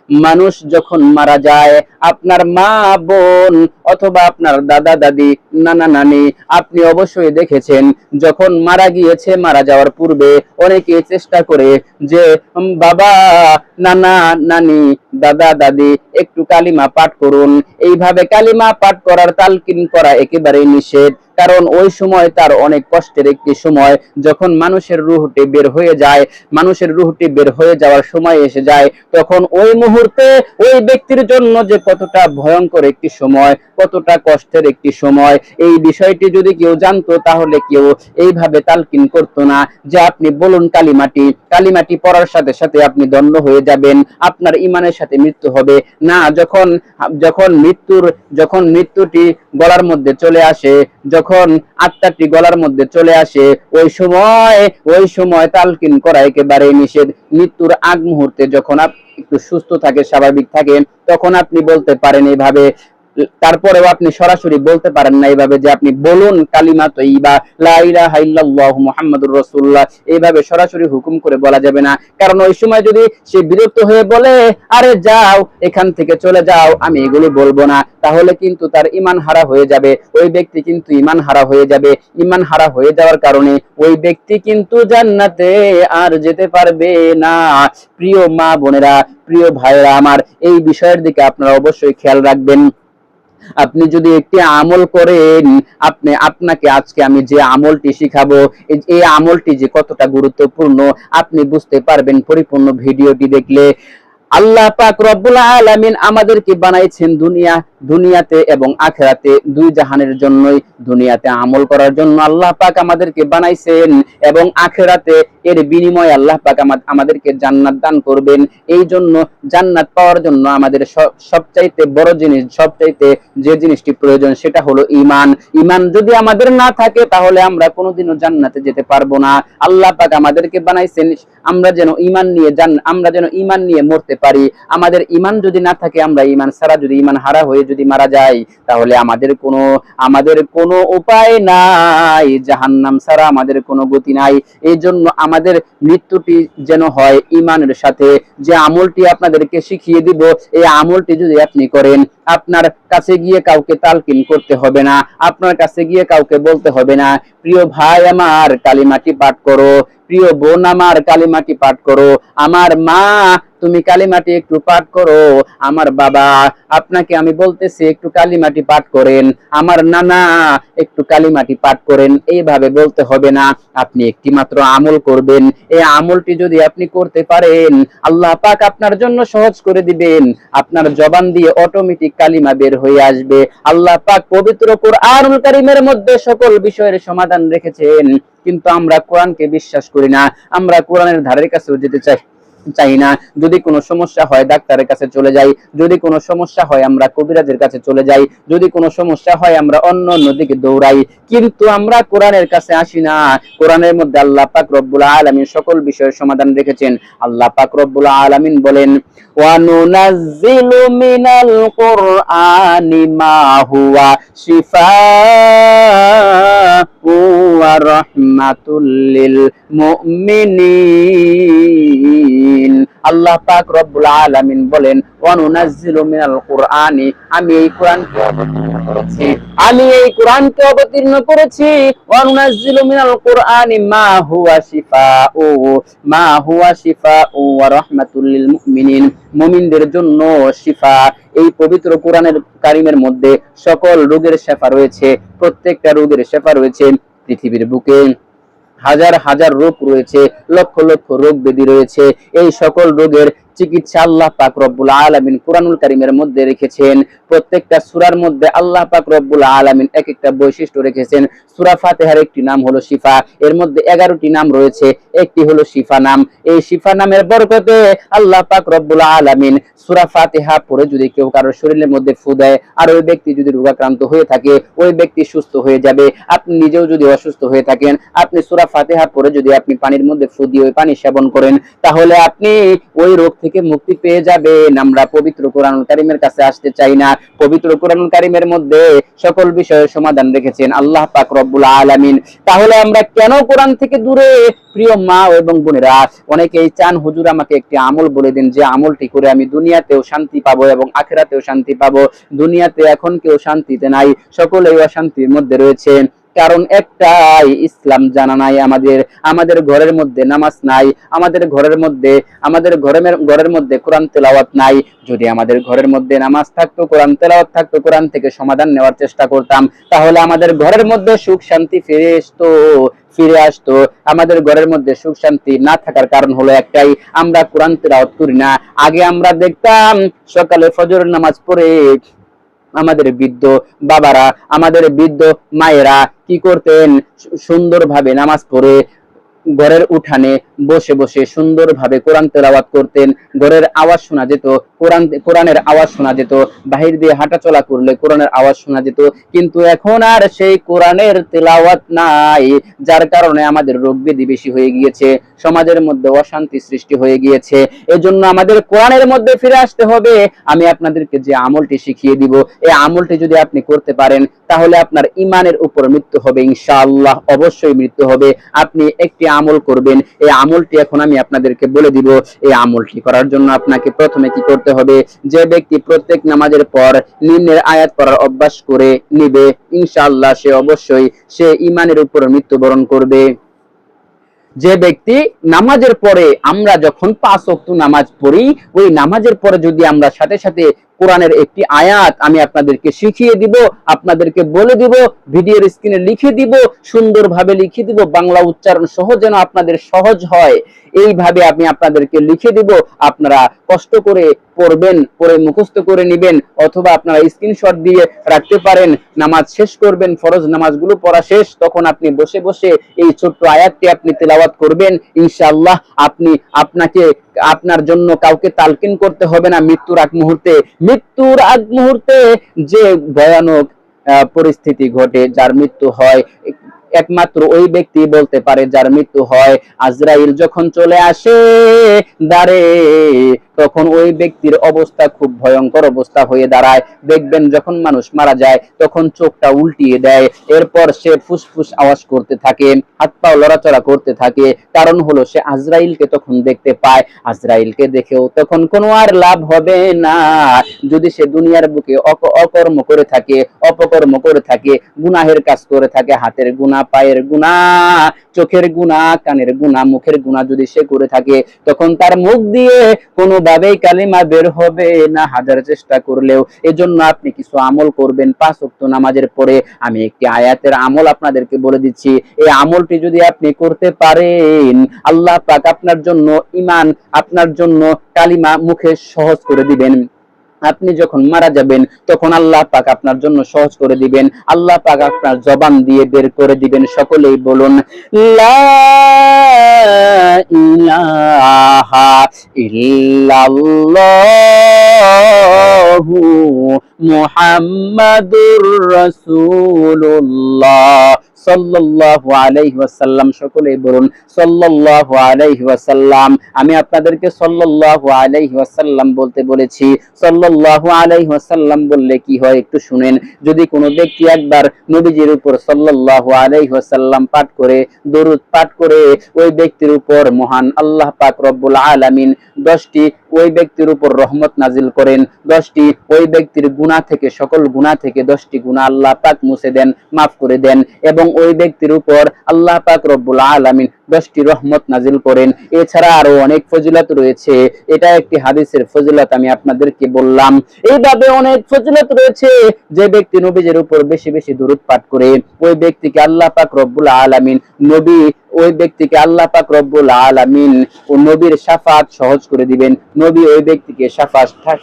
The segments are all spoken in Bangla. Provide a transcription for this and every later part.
মানুষ যখন মারা যায়, আপনার মা বোন অথবা আপনার দাদা দাদি, নানা নানি, আপনি অবশ্যই দেখেছেন যখন মারা গিয়েছে, মারা যাওয়ার পূর্বে অনেকে চেষ্টা করে যে বাবা, নানা নানি, দাদা দাদি একটু কালিমা পাঠ করুন। এইভাবে কালিমা পাঠ করার তালকিন করা একেবারেই নিষেধ, কারণ ওই সময় তার অনেক কষ্টের একটি সময়। যখন মানুষের রূহটি বের হয়ে যায়, মানুষের রূহটি বের হয়ে যাওয়ার সময় এসে যায়, তখন ওই মুহূর্তে ওই ব্যক্তির জন্য যে কতটা ভয়ঙ্কর একটি সময়, কতটা কষ্টের একটি সময়, এই বিষয়টি যদি কেউ জানতো তাহলে কেউ এইভাবে তালকিন করতো না যে আপনি বলুন কালিমাটি, কালিমাটি পড়ার সাথে সাথে আপনি দণ্ড হয়ে যাবেন, আপনার ইমানের সাথে মৃত্যু হবে না। যখন যখন মৃত্যুটি গলার মধ্যে চলে আসে, যখন আত্মাটি গলার মধ্যে চলে আসে, ওই সময় তালকিন করা একেবারে নিষেধ। মৃত্যুর আগ মুহূর্তে যখন একটু সুস্থ থাকে, স্বাভাবিক থাকে, তখন আপনি বলতে পারেন এইভাবে। তারপরেও আপনি সরাসরি বলতে পারেন না এইভাবে যে আপনি বলুন কালিমা তয়্যিবা লা ইলাহা ইল্লাল্লাহু মুহাম্মাদুর রাসূলুল্লাহ, এইভাবে সরাসরি হুকুম করে বলা যাবে না। কারণ ওই সময় যদি সে বিরক্ত হয়ে বলে আরে যাও এখান থেকে চলে যাও, আমি এগুলো বলবো না, তাহলে কিন্তু তার ঈমান হারা হয়ে যাবে, ওই ব্যক্তি কিন্তু ঈমান হারা হয়ে যাবে। ঈমান হারা হয়ে যাওয়ার কারণে ওই ব্যক্তি কিন্তু জান্নাতে আর যেতে পারবে না। প্রিয় মা বোনেরা, প্রিয় ভাইরা আমার, এই বিষয়ের দিকে আপনারা অবশ্যই খেয়াল রাখবেন। আপনি যদি একটি আমল করেন, আপনাকে আজকে আমি যে আমলটি শিখাবো, এই আমলটি যে কতটা গুরুত্বপূর্ণ আপনি বুঝতে পারবেন পরিপূর্ণ ভিডিওটি দেখলে। আল্লাহ পাক রব্বুল আলামিন আমাদেরকে বানাইছেন দুনিয়াতে এবং আখিরাতে, দুই জাহানের জন্যই। দুনিয়াতে আমল করার জন্য আল্লাহ পাক আমাদেরকে বানাইছেন, এবং আখিরাতে এর বিনিময়ে আল্লাহ পাক আমাদেরকে জান্নাত দান করবেন। এই জন্য জান্নাত পাওয়ার জন্য আমাদের সবচাইতে বড় জিনিস, সবচাইতে যে জিনিসটি প্রয়োজন সেটা হলো ঈমান। ঈমান যদি আমাদের না থাকে তাহলে আমরা কোনোদিনও জান্নাতে যেতে পারবো না। আল্লাহ পাক আমাদেরকে বানাইছেন আমরা যেন ঈমান নিয়ে মরতে পারি। আমাদের ঈমান যদি না থাকে, আমরা ঈমান ছাড়া যদি ঈমান হারা হয়ে যদি মারা যাই, তাহলে আমাদের কোনো উপায় নাই, জাহান্নাম ছাড়া আমাদের কোনো গতি নাই। এই জন্য আমাদের মৃত্যুটি যেন হয় ঈমানের সাথে। যে আমলটি আপনাদেরকে শিখিয়ে দিব, এই আমলটি যদি আপনি করেন, আপনার কাছে গিয়ে কাউকে তালকিন করতে হবে না, আপনার কাছে গিয়ে কাউকে বলতে হবে না প্রিয় ভাই আমার কালিমাটি পাঠ করো, প্রিয় বোন আমার কালিমাটি পাঠ করো, আমার মা তুমি কালিমাটি একটু পাঠ করো, আমার বাবা আপনাকে আমি বলতেছি একটু কালিমাটি পাঠ করেন, আমার নানা একটু কালিমাটি পাঠ করেন। এইভাবে বলতে হবে না, আপনি একটি মাত্র আমল করবেন। এই আমলটি যদি আপনি করতে পারেন, আল্লাহ পাক আপনার জন্য সহজ করে দিবেন। আপনার জবান দিয়ে অটোমেটিক কালিমা বের হয়ে আসবে। আল্লাহ পাক পবিত্র কুরআনুল কারীমের মধ্যে সকল বিষয়ের সমাধান রেখেছেন, কিন্তু আমরা কোরআনকে বিশ্বাস করি না, আমরা কোরআনের ধারের কাছেও যেতে চাই না। যদি কোনো সমস্যা হয় ডাক্তারের কাছে চলে যাই, যদি কোনো সমস্যা হয় আমরা কবিরাজের কাছে চলে যাই, যদি কোনো সমস্যা হয় আমরা অন্য দিকে দৌড়াই, কিন্তু আমরা কোরআনের কাছে আসি না। কোরআনের মধ্যে আল্লাহ পাক রব্বুল আলামিন সকল বিষয়ের সমাধান রেখেছেন। আল্লাহ পাক রব্বুল আলামিন বলেন, ওয়া নুনাজ্জিলু মিনাল কুরআনি মা হুয়া শিফাউ ওয়া রাহমাতুল লিল মুমিনিন। আল্লাহ পাক রব্বুল আলামিন বলেন, ওয়া নুনাজ্জিলু মিনাল কুরআনি, আমি এই কোরআনকে অবতীর্ণ করেছি, ওয়া নুনাজ্জিলু মিনাল কুরআনি মা হুয়া শিফাউ ওয়া রাহমাতুল লিল মুমিনিন, মুমিনদের জন্য শিফা। এই পবিত্র কোরআনের কারীমের মধ্যে সকল রোগের শিফা রয়েছে, প্রত্যেকটা রোগের শিফা রয়েছে। পৃথিবীর বুকে হাজার হাজার রোগ রয়েছে, লক্ষ লক্ষ রোগ ব্যাধি রয়েছে। এই সকল রোগের চিকিৎসা আল্লাহ পাক রব্বুল আলামিন কুরআনুল কারীমের মধ্যে রেখেছেন। প্রত্যেকটা সূরার মধ্যে আল্লাহ পাক রব্বুল আলামিন এক একটা বৈশিষ্ট্য রেখেছেন। সূরা ফাতিহার একটি নাম হলো শিফা, এর মধ্যে 11টি নাম রয়েছে, একটি হলো শিফা নাম। এই শিফা নামের বরকতে আল্লাহ পাক রব্বুল আলামিন সূরা ফাতিহা পড়ে যদি কেউ কারোর শরীরের মধ্যে ফু দেয়, আর ওই ব্যক্তি যদি রোগাক্রান্ত হয়ে থাকে, ওই ব্যক্তি সুস্থ হয়ে যাবে। আপনি নিজেও যদি অসুস্থ হয়ে থাকেন, আপনি সূরা ফাতিহা পড়ে যদি আপনি পানির মধ্যে ফু দিয়ে ওই পানি সেবন করেন, তাহলে আপনি ওই রোগ থেকে মুক্তি পেয়ে যাবেন। আমরা পবিত্র কোরআনুল কারীমের কাছে আসতে চাই না? পবিত্র কোরআনুল কারীমের মধ্যে সকল বিষয়ের সমাধান রেখেছেন আল্লাহ পাক রব্বুল আলামিন। তাহলে আমরা কেন কোরআন থেকে দূরে? প্রিয় মা এবং বোনেরা, অনেকেই চান হুজুর আমাকে একটি আমল বলে দিন, যে আমলটি করে আমি দুনিয়াতেও শান্তি পাবো এবং আখিরাতেও শান্তি পাবো। দুনিয়াতে এখন কেউ শান্তিতে নাই, সকলেই অশান্তির মধ্যে রয়েছে। কারণ একটাই, ইসলাম জানা নাই আমাদের। আমাদের ঘরের মধ্যে নামাজ নাই, আমাদের ঘরের মধ্যে কোরআন তেলাওয়াত নাই। যদি আমাদের ঘরের মধ্যে নামাজ থাকতো, কোরআন তেলাওয়াত থাকতো, কোরআন থেকে সমাধান নেওয়ার চেষ্টা করতাম, তাহলে আমাদের ঘরের মধ্যে সুখ শান্তি ফিরে আসতো। আমাদের ঘরের মধ্যে সুখ শান্তি না থাকার কারণ হলো একটাই, আমরা কোরআন তেলাওয়াত করি না। আগে আমরা দেখতাম সকালে ফজরের নামাজ পড়ে আমাদের বৃদ্ধ বাবারা, আমাদের বৃদ্ধ মায়েরা কি করতেন? সুন্দরভাবে নামাজ পড়ে ঘরের উঠানে বসে বসে সুন্দরভাবে কোরআন তেলাওয়াত করতেন। ঘরের আওয়াজ শোনা যেত, কোরআনের আওয়াজ শোনা যেত, বাহির দিয়ে হাঁটাচলা করলে কোরআনের আওয়াজ শোনা যেত। কিন্তু এখন আর সেই কোরআনের তেলাওয়াত নাই, যার কারণে আমাদের রোগ ব্যাধি বেশি হয়ে গিয়েছে, সমাজের মধ্যে অশান্তি সৃষ্টি হয়ে গিয়েছে। এজন্য আমাদের কোরআনের মধ্যে ফিরে আসতে হবে। আমি আপনাদেরকে যে আমলটি শিখিয়ে দিব, এই আমলটি যদি আপনি করতে পারেন, তাহলে আপনার ঈমানের উপর মৃত্যু হবে ইনশাআল্লাহ, অবশ্যই মৃত্যু হবে। আপনি একটি আমল করবেন, এই আমলটি এখন আমি আপনাদেরকে বলে দিব। এই আমলটি করার জন্য আপনাকে প্রথমে কি করতে হবে? যে ব্যক্তি প্রত্যেক নামাজের পর নিম্নের আয়াত পড়ার অভ্যাস করে নিবে, ইনশাআল্লাহ সে ঈমানের উপর মৃত্যুবরণ করবে। যে ব্যক্তি নামাজের পরে, আমরা যখন 5 ওয়াক্ত নামাজ পড়ি, ওই নামাজের পরে যদি আমরা সাথে সাথে কোরআনের একটি আয়াত আমি আপনাদেরকে শিখিয়ে দিব, আপনাদেরকে বলে দিব, ভিডিওর স্ক্রিনে লিখে দিব, সুন্দরভাবে লিখে দিব, বাংলা উচ্চারণ সহ যেন আপনাদের সহজ হয়, এইভাবে আমি আপনাদেরকে লিখে দিব। আপনারা কষ্ট করে পড়বেন, পড়ে মুখস্থ করে নেবেন, অথবা আপনারা স্ক্রিনশট দিয়ে রাখতে পারেন। নামাজ শেষ করবেন, ফরজ নামাজগুলো পড়া শেষ, তখন আপনি বসে বসে এই ছোট্ট আয়াতটি আপনি তেলাওয়াত করবেন। ইনশাআল্লাহ আপনার জন্য কাউকে তালকিন করতে হবে না। মৃত্যুর আগ মুহূর্তে যে ভয়ানক পরিস্থিতি ঘটে, যার মৃত্যু হয়, একমাত্র ওই ব্যক্তি বলতে পারে যার মৃত্যু হয়। আজরাইল যখন চলে আসে দ্বারে, তখন ওই ব্যক্তির অবস্থা খুব ভয়ঙ্কর অবস্থা হয়ে দাঁড়ায়। দেখবেন যখন মানুষ মারা যায় তখন চোখটা উল্টিয়ে দেয়, এরপর সে ফুসফুস আওয়াজ করতে থাকে, হাত পা লড়াচড়া করতে থাকে। কারণ হলো সে আজরাইলকে তখন দেখতে পায়। আজরাইলকে দেখেও তখন কোনো আর লাভ হবে না। যদি সে দুনিয়ার বুকে অকর্ম করে থাকে, অপকর্ম করে থাকে, গুনাহের কাজ করে থাকে, হাতের গুনাহ, পায়ের গুনাহ, চোখের গুনাহ, কানের গুনাহ, মুখের গুনাহ যদি সে করে থাকে, তখন তার মুখ দিয়ে কোনোভাবেই কালিমা বের হবে না, হাজার চেষ্টা করলেও। এজন্য আপনি কিছু আমল করবেন 5 ওয়াক্ত নামাজের পরে। আমি একটি আয়াতের আমল আপনাদেরকে বলে দিচ্ছি, এই আমলটি যদি আপনি করতে পারেন, আল্লাহ পাক আপনার জন্য ঈমান, আপনার জন্য কালিমা মুখে সহজ করে দিবেন। আপনি যখন মারা যাবেন তখন আল্লাহ পাক আপনার জন্য সহজ করে দিবেন, আল্লাহ পাক আপনার জবান দিয়ে বের করে দিবেন। সকলেই বলুন লা ইলাহা ইল্লাল্লাহু মুহাম্মাদুর রাসূলুল্লাহ সাল্লাল্লাহু আলাইহি ওয়াসাল্লাম। সকলেই বলুন সাল্লাল্লাহু আলাইহি ওয়াসাল্লাম। আমি আপনাদেরকে সাল্লাল্লাহু আলাইহি ওয়াসাল্লাম বলতে বলেছি। সাল্লাল্লাহু আলাইহি ওয়াসাল্লাম বললে কি হয় একটু শুনেন। যদি কোনো ব্যক্তি একবার নবীজির উপর সাল্লাল্লাহু আলাইহি ওয়াসাল্লাম পাঠ করে, দরুদ পাঠ করে, ওই ব্যক্তির উপর মহান আল্লাহ পাক রব্বুল আলামিন 10টি ওই ব্যক্তির উপর রহমত নাজিল করেন। 10টি ওই ব্যক্তির গুনাহ থেকে, সকল গুনাহ থেকে 10টি গুনাহ আল্লাহ পাক মুছে দেন, মাফ করে দেন, এবং ওই ব্যক্তির উপর আল্লাহ পাক রব্বুল আলামিন 10টি রহমত নাজিল করেন। এছাড়া আরো অনেক ফজিলত রয়েছে, এটা একটি হাদিসের ফজিলত আমি আপনাদেরকে বললাম। এইভাবে অনেক ফজিলত রয়েছে। যে ব্যক্তি নবীজির উপর বেশি বেশি দরুদ পাঠ করে, ওই ব্যক্তিকে আল্লাহ পাক রব্বুল আলামিন ওই ব্যক্তিকে আল্লাহ পাক রব্বুল আলামিন ও নবীর শাফাত সহজ করে দিবেন। নবী ওই ব্যক্তিকে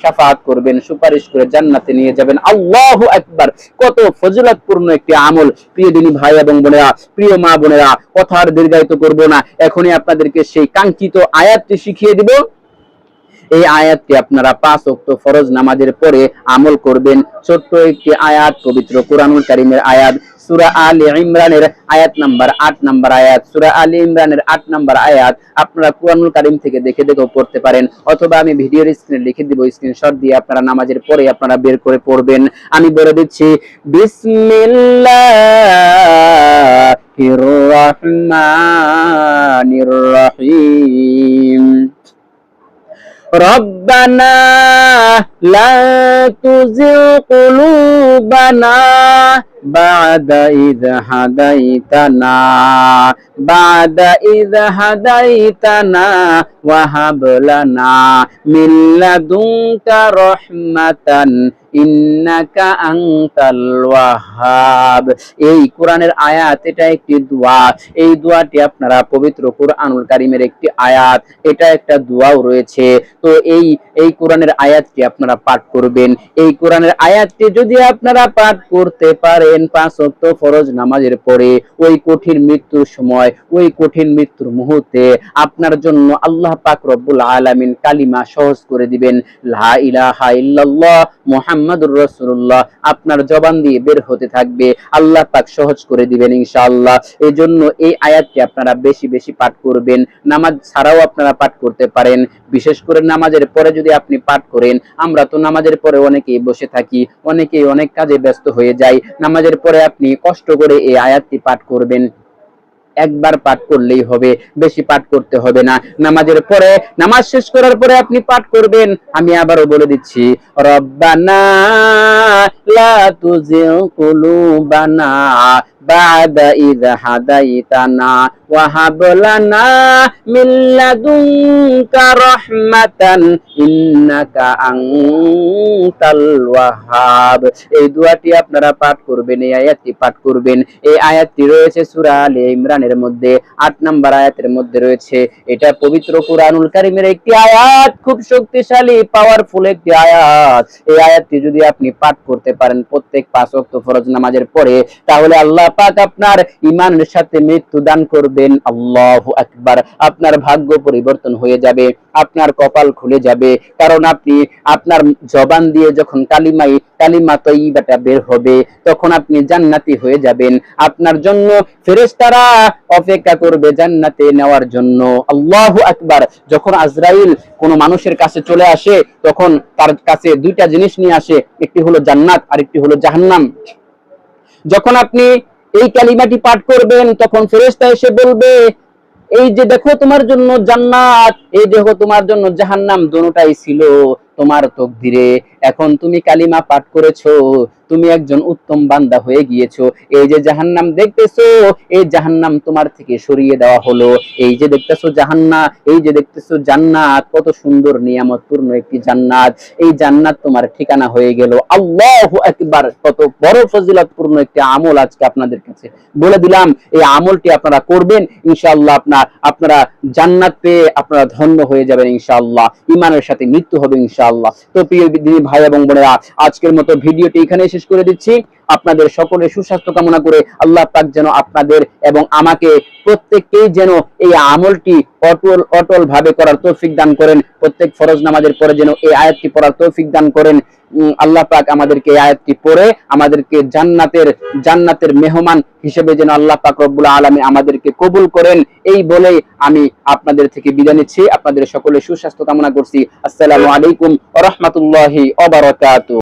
শাফাত করবেন, সুপারিশ করে জান্নাতে নিয়ে যাবেন। আল্লাহু আকবার! কত ফজিলতপূর্ণ একটি আমল। প্রিয় দিনী ভাই এবং বোনেরা, প্রিয় মা বোনেরা, কথা আর দীর্ঘায়িত করব না, এখনই আপনাদেরকে সেই কাঙ্ক্ষিত আয়াতটি শিখিয়ে দিব। এই আয়াতটি আপনারা 5 ওয়াক্ত ফরজ নামাজের পরে আমল করবেন। ছোট্ট একটি আয়াত, পবিত্র কোরআনুল কারীমের আয়াত, সূরা আলে ইমরানের আয়াত নাম্বার 8 নাম্বার আয়াত, সূরা আলে ইমরানের 8 নাম্বার আয়াত আপনারা কুরআনুল কারীম থেকে দেখে দেখে পড়তে পারেন, অথবা আমি ভিডিওর স্ক্রিনে লিখে দিব, স্ক্রিনশট দিয়ে আপনারা নামাজের পরে আপনারা বের করে পড়বেন। আমি বলে দিচ্ছি, বিসমিল্লাহির রহমানির রহিম। রব্বানা লা তুযিগ কুলুবানা বা'দা ইয হাদাইতানা ওয়া হাব লানা মিন লাদুনকা রাহমাতান ইন্নাকা আনতাল ওয়াহ্হাব। এই কোরআনের আয়াত, এটা একটি দোয়া। এই দোয়াটি আপনারা পবিত্র কোরআনুল কারীমের একটি আয়াত, এটা একটা দোয়াও রয়েছে। তো এই কোরআনের আয়াতটি আপনারা পাঠ করবেন। এই কোরআনের আয়াতটি যদি আপনারা পাঠ করতে পারেন 5 ওয়াক্ত ফরজ নামাজের পরে, ওই কঠিন মৃত্যুর সময়, ওই কঠিন মৃত্যুর মুহূর্তে আপনার জন্য আল্লাহ পাক রব্বুল আলামিন কালিমা সহজ করে দিবেন। লা ইলাহা ইল্লাল্লাহ মুহাম্মাদুর রাসূলুল্লাহ আপনার জবান দিয়ে বের হতে থাকবে, আল্লাহ পাক সহজ করে দিবেন ইনশাআল্লাহ। এই জন্য এই আয়াতটি আপনারা বেশি বেশি পাঠ করবেন। নামাজ ছাড়াও আপনারা পাঠ করতে পারেন, বিশেষ করে নামাজের পরে যদি আপনি পাঠ করেন। আমরা তো নামাজের পরে অনেকেই বসে থাকি, অনেকেই অনেক কাজে ব্যস্ত হয়ে যায়। নামাজের পরে আপনি কষ্ট করে এই আয়াতটি পাঠ করবেন। একবার পাঠ করলেই হবে, বেশি পাঠ করতে হবে না। নামাজের পরে, নামাজ শেষ করার পরে আপনি পাঠ করবেন। আমি আবারও বলে দিচ্ছি, রব্বানা লা তুযিগ কুলুবানা বা'দা ইয হাদাইতানা ওয়া হাব লানা মিন লাদুনকা রাহমাতান ইন্নাকা আনতাল ওয়াহ্হাব। এই দোয়াটি আপনারা পাঠ করবেন, এই আয়াতটি পাঠ করবেন। এই আয়াতটি রয়েছে সূরা আলে ইমরানের মধ্যে 8 নাম্বার আয়াতের মধ্যে রয়েছে। এটা পবিত্র কোরআনুল কারীমের একটি আয়াত, খুব শক্তিশালী পাওয়ারফুল একটি আয়াত। এই আয়াতটি যদি আপনি পাঠ করতে পারেন প্রত্যেক 5 ওয়াক্ত ফরজ নামাজের পরে, তাহলে আল্লাহ পাক আপনার ঈমানের সাথে মৃত্যু দান করবেন। আল্লাহু আকবার। আপনার ভাগ্য পরিবর্তন হয়ে যাবে, আপনার কপাল খুলে যাবে, কারণ আপনি আপনার জবান দিয়ে যখন কালিমা তয়্যিবাটা বের হবে, তখন আপনি জান্নাতি হয়ে যাবেন। আপনার জন্য ফেরেশতারা অপেক্ষা করবে জান্নাতে নেওয়ার জন্য। আল্লাহু আকবার। যখন আজরাইল কোন মানুষের কাছে চলে আসে, তখন তার কাছে দুইটা জিনিস নিয়ে আসে, একটি হলো জান্নাত আর একটি হলো জাহান্নাম। যখন আপনি এই কালিমাটি পাঠ করবেন, তখন ফেরেশতা এসে বলবে, এই যে দেখো তোমার জন্য জান্নাত, এই দেখো তোমার জন্য জাহান্নাম, দুটোটাই ছিল তোমার তকদিরে। এখন তুমি কালিমা পাঠ করেছো, তুমি একজন উত্তম বান্দা হয়ে গিয়েছো। এই যে জাহান্নাম দেখতেছো, এই জাহান্নাম তোমার থেকে সরিয়ে দেওয়া হলো। এই যে দেখতেছো জাহান্নাম, এই যে দেখতেছো জান্নাত, কত সুন্দর নিয়ামতপূর্ণ একটি জান্নাত, এই জান্নাত তোমার ঠিকানা হয়ে গেল। আল্লাহু আকবার। কত বড় ফজিলতপূর্ণ একটি আমল আজকে আপনাদের কাছে বলে দিলাম। এই আমলটি আপনারা করবেন, ইনশাআল্লাহ আপনারা জান্নাত পেয়ে আপনারা ধন্য হয়ে যাবেন ইনশাআল্লাহ। ঈমানের সাথে মৃত্যু হবে ইনশাআল্লাহ। তো প্রিয় দিনী ভাই এবং বোনেরা, আজকের মতো ভিডিওটি এখানে শেষ করে দিচ্ছি। আপনাদের সকলের সুস্বাস্থ্য কামনা করে আল্লাহ পাক যেন আপনাদের এবং আমাকে প্রত্যেককেই যেন এই আমলটি অটল ভাবে করার তৌফিক দান করেন। প্রত্যেক ফরজ নামাজের পরে যেন এই আয়াতটি পড়ার তৌফিক দান করেন। আল্লাহ পাক আমাদেরকে এই আয়াতটি পড়ে আমাদেরকে জান্নাতের মেহমান হিসেবে যেন আল্লাহ পাক রব্বুল আলামিন আমাদেরকে কবুল করেন। এই বলেই আমি আপনাদের থেকে বিদায় নিচ্ছি। আপনাদের সকলের সুস্বাস্থ্য কামনা করছি। আসসালামু আলাইকুম ওয়া রাহমাতুল্লাহি ওয়া বারাকাতুহু।